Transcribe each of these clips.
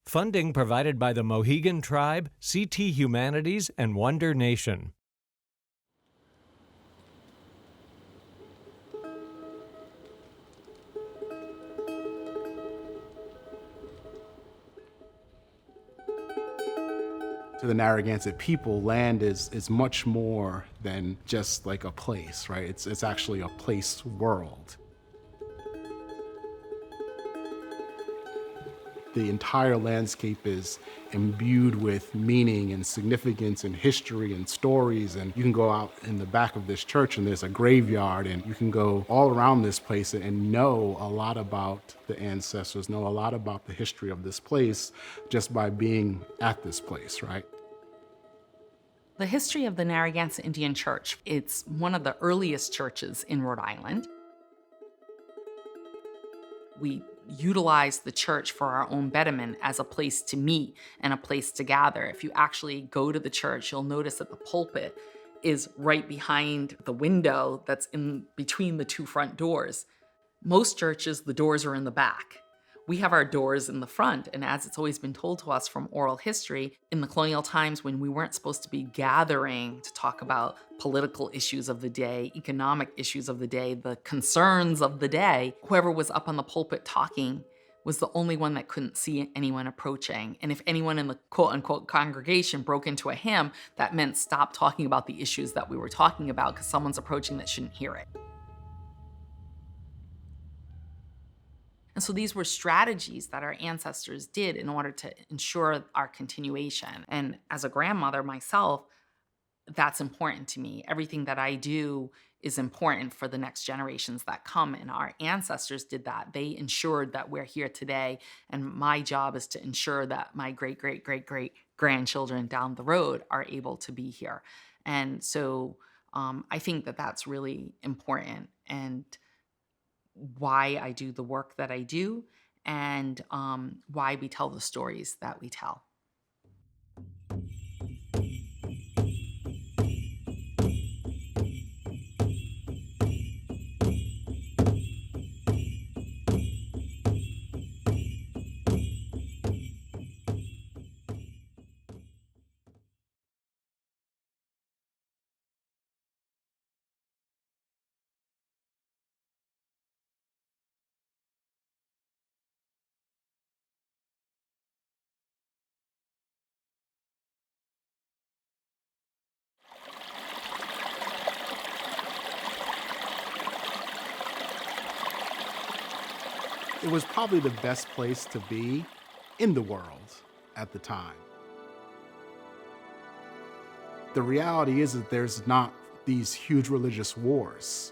Funding provided by the Mohegan Tribe, CT Humanities, and Wonder Nation. To the Narragansett people, land is much more than just like a place, right? It's actually a place world. The entire landscape is imbued with meaning and significance and history and stories. And you can go out in the back of this church and there's a graveyard, and you can go all around this place and know a lot about the ancestors, know a lot about the history of this place just by being at this place, right? The history of the Narragansett Indian Church, it's one of the earliest churches in Rhode Island. We utilize the church for our own betterment as a place to meet and a place to gather. If you actually go to the church, you'll notice that the pulpit is right behind the window that's in between the two front doors. Most churches, the doors are in the back. We have our doors in the front, and as it's always been told to us from oral history, in the colonial times when we weren't supposed to be gathering to talk about political issues of the day, economic issues of the day, the concerns of the day, whoever was up on the pulpit talking was the only one that couldn't see anyone approaching. And if anyone in the quote-unquote congregation broke into a hymn, that meant stop talking about the issues that we were talking about because someone's approaching that shouldn't hear it. And so these were strategies that our ancestors did in order to ensure our continuation. And as a grandmother myself, that's important to me. Everything that I do is important for the next generations that come. And our ancestors did that. They ensured that we're here today. And my job is to ensure that my great, great, great, great grandchildren down the road are able to be here. And so I think that that's really important, and why I do the work that I do, and why we tell the stories that we tell. It was probably the best place to be in the world at the time. The reality is that there's not these huge religious wars.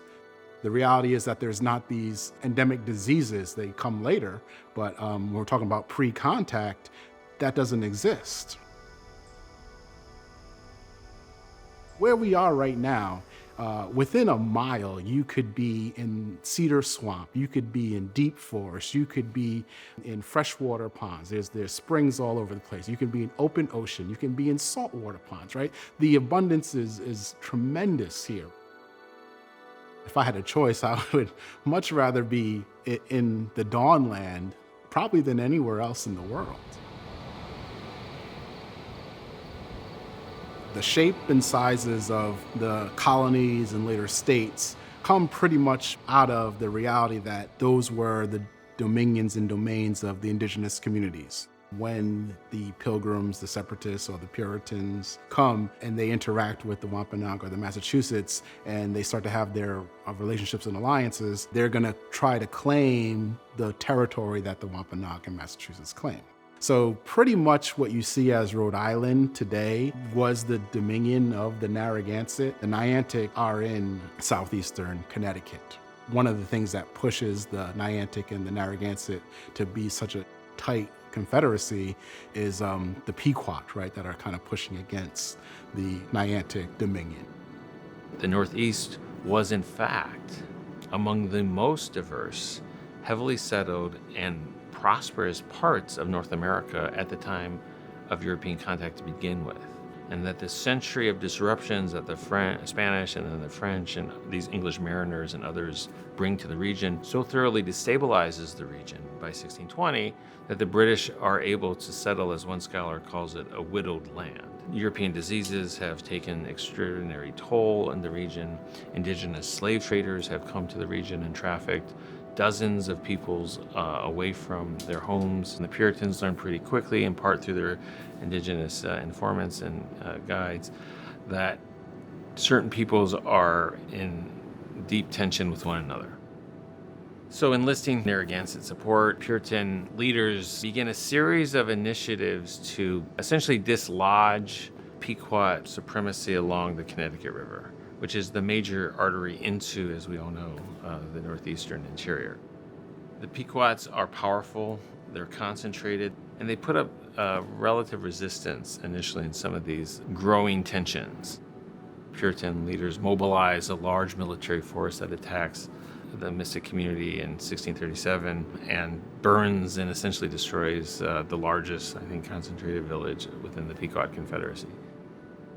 The reality is that there's not these endemic diseases. They come later, but when we're talking about pre-contact, that doesn't exist. Where we are right now, within a mile, you could be in cedar swamp, you could be in deep forest, you could be in freshwater ponds. There's springs all over the place. You can be in open ocean, you can be in saltwater ponds, right? The abundance is tremendous here. If I had a choice, I would much rather be in the Dawnland, probably than anywhere else in the world. The shape and sizes of the colonies and later states come pretty much out of the reality that those were the dominions and domains of the indigenous communities. When the Pilgrims, the Separatists, or the Puritans come and they interact with the Wampanoag or the Massachusetts, and they start to have their relationships and alliances, they're gonna try to claim the territory that the Wampanoag and Massachusetts claim. So pretty much what you see as Rhode Island today was the dominion of the Narragansett. The Niantic are in southeastern Connecticut. One of the things that pushes the Niantic and the Narragansett to be such a tight confederacy is the Pequot, right, that are kind of pushing against the Niantic dominion. The Northeast was, in fact, among the most diverse, heavily settled, and prosperous parts of North America at the time of European contact to begin with. and that the century of disruptions that the Spanish and then the French and these English mariners and others bring to the region so thoroughly destabilizes the region by 1620 that the British are able to settle, as one scholar calls it, a widowed land. European diseases have taken extraordinary toll in the region. Indigenous slave traders have come to the region and trafficked dozens of peoples away from their homes. And the Puritans learned pretty quickly, in part through their indigenous informants and guides, that certain peoples are in deep tension with one another. So enlisting Narragansett support, Puritan leaders began a series of initiatives to essentially dislodge Pequot supremacy along the Connecticut River, which is the major artery into, as we all know, the northeastern interior. The Pequots are powerful, they're concentrated, and they put up relative resistance initially in some of these growing tensions. Puritan leaders mobilize a large military force that attacks the Mystic community in 1637 and burns and essentially destroys the largest, I think, concentrated village within the Pequot Confederacy.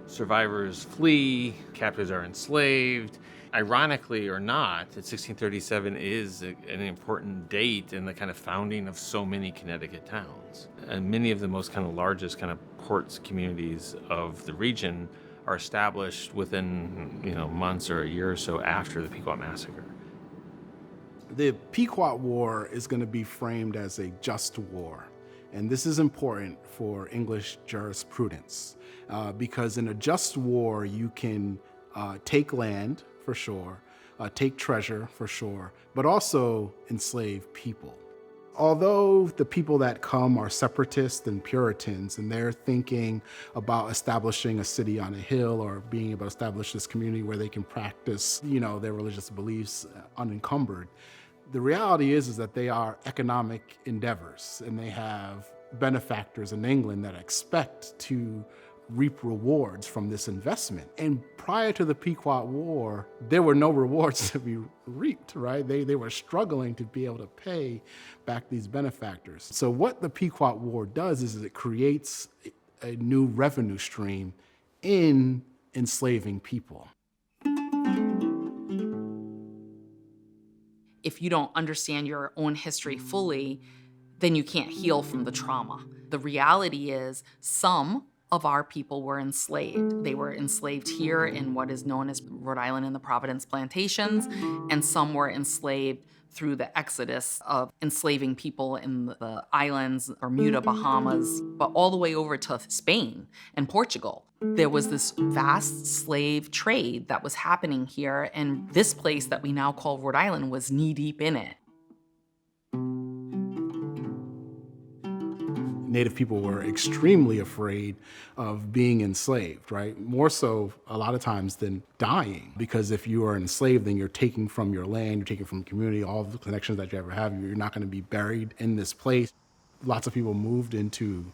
Survivors flee, captives are enslaved. Ironically or not, 1637 is an important date in the kind of founding of so many Connecticut towns. And many of the most kind of largest kind of ports communities of the region are established within, months or a year or so after the Pequot Massacre. The Pequot War is going to be framed as a just war. And this is important for English jurisprudence because in a just war, you can take land for sure, take treasure for sure, but also enslave people. Although the people that come are separatists and Puritans, and they're thinking about establishing a city on a hill or being able to establish this community where they can practice, their religious beliefs unencumbered, the reality is that they are economic endeavors, and they have benefactors in England that expect to reap rewards from this investment. And prior to the Pequot War, there were no rewards to be reaped, right? They were struggling to be able to pay back these benefactors. So what the Pequot War does is it creates a new revenue stream in enslaving people. If you don't understand your own history fully, then you can't heal from the trauma. The reality is some of our people were enslaved. They were enslaved here in what is known as Rhode Island and the Providence Plantations, and some were enslaved through the exodus of enslaving people in the islands, Bermuda, Bahamas, but all the way over to Spain and Portugal. There was this vast slave trade that was happening here, and this place that we now call Rhode Island was knee-deep in it. Native people were extremely afraid of being enslaved, right? More so a lot of times than dying, because if you are enslaved, then you're taking from your land, you're taking from community, all the connections that you ever have, you're not going to be buried in this place. Lots of people moved into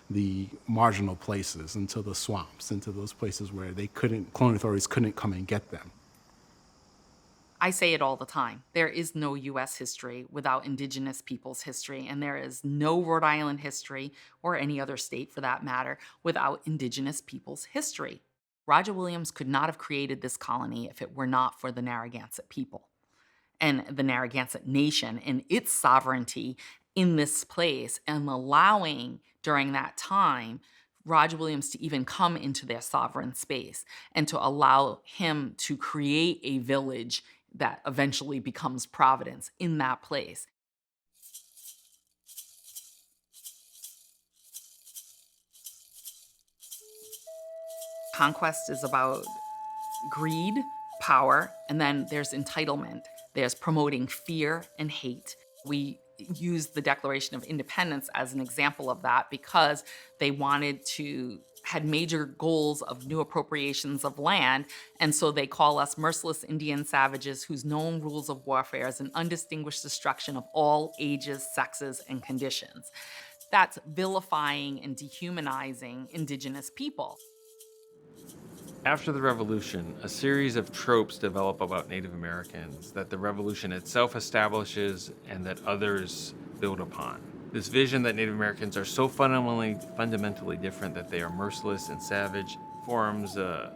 the marginal places, into the swamps, into those places where colonial authorities couldn't come and get them. I say it all the time. There is no U.S. history without Indigenous people's history, and there is no Rhode Island history, or any other state for that matter, without Indigenous people's history. Roger Williams could not have created this colony if it were not for the Narragansett people and the Narragansett Nation and its sovereignty in this place, and allowing, during that time, Roger Williams to even come into their sovereign space and to allow him to create a village that eventually becomes Providence in that place. Conquest is about greed, power, and then there's entitlement. There's promoting fear and hate. We use the Declaration of Independence as an example of that because they had major goals of new appropriations of land, and so they call us merciless Indian savages whose known rules of warfare is an undistinguished destruction of all ages, sexes, and conditions. That's vilifying and dehumanizing Indigenous people. After the Revolution, a series of tropes develop about Native Americans that the Revolution itself establishes and that others build upon. This vision that Native Americans are so fundamentally different that they are merciless and savage forms a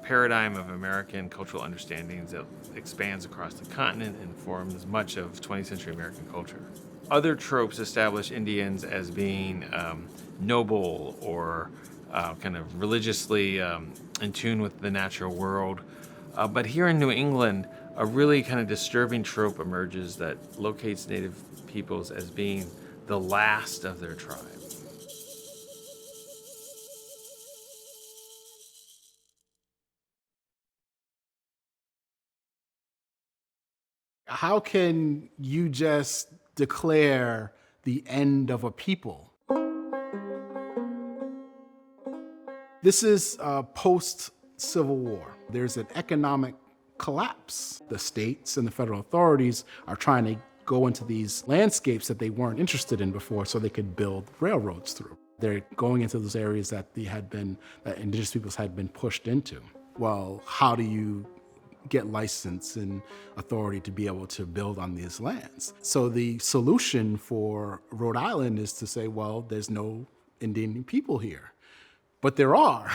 paradigm of American cultural understandings that expands across the continent and forms much of 20th century American culture. Other tropes establish Indians as being noble or kind of religiously in tune with the natural world. But here in New England, a really kind of disturbing trope emerges that locates Native peoples as being the last of their tribe. How can you just declare the end of a people? This is post-Civil War. There's an economic collapse. The states and the federal authorities are trying to go into these landscapes that they weren't interested in before so they could build railroads through. They're going into those areas that indigenous peoples had been pushed into. Well, how do you get license and authority to be able to build on these lands? So the solution for Rhode Island is to say, well, there's no Indian people here. But there are.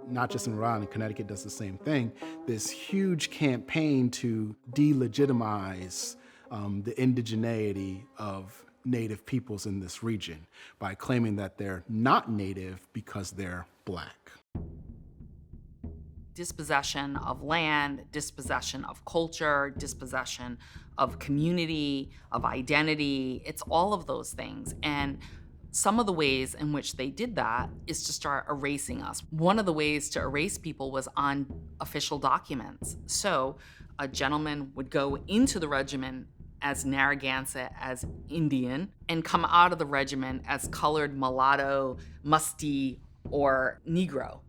Not just in Rhode Island, Connecticut does the same thing. This huge campaign to delegitimize the indigeneity of Native peoples in this region by claiming that they're not Native because they're Black. Dispossession of land, dispossession of culture, dispossession of community, of identity. It's all of those things. And some of the ways in which they did that is to start erasing us. One of the ways to erase people was on official documents. So a gentleman would go into the regiment as Narragansett, as Indian, and come out of the regiment as colored mulatto, musty, or Negro.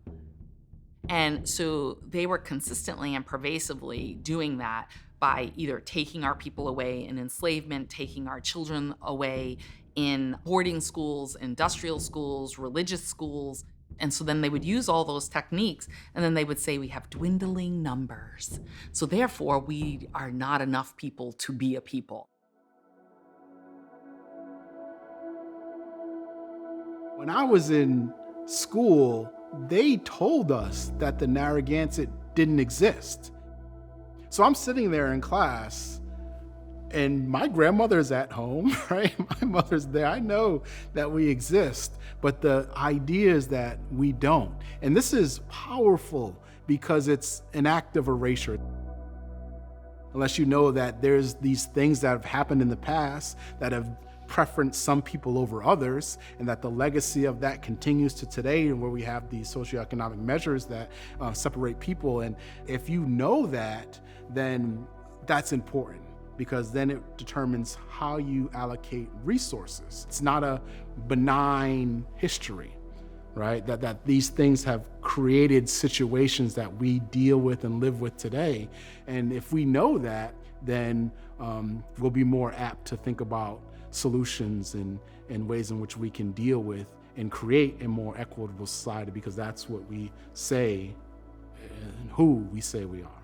And so they were consistently and pervasively doing that by either taking our people away in enslavement, taking our children away in boarding schools, industrial schools, religious schools. And so then they would use all those techniques, and then they would say, we have dwindling numbers. So therefore, we are not enough people to be a people. When I was in school, they told us that the Narragansett didn't exist. So I'm sitting there in class, and my grandmother's at home, right? My mother's there. I know that we exist, but the idea is that we don't. And this is powerful because it's an act of erasure. Unless you know that there's these things that have happened in the past that have preference some people over others, and that the legacy of that continues to today, and where we have these socioeconomic measures that separate people. And if you know that, then that's important, because then it determines how you allocate resources. It's not a benign history, right? That these things have created situations that we deal with and live with today. And if we know that, then we'll be more apt to think about solutions and ways in which we can deal with and create a more equitable society, because that's what we say and who we say we are.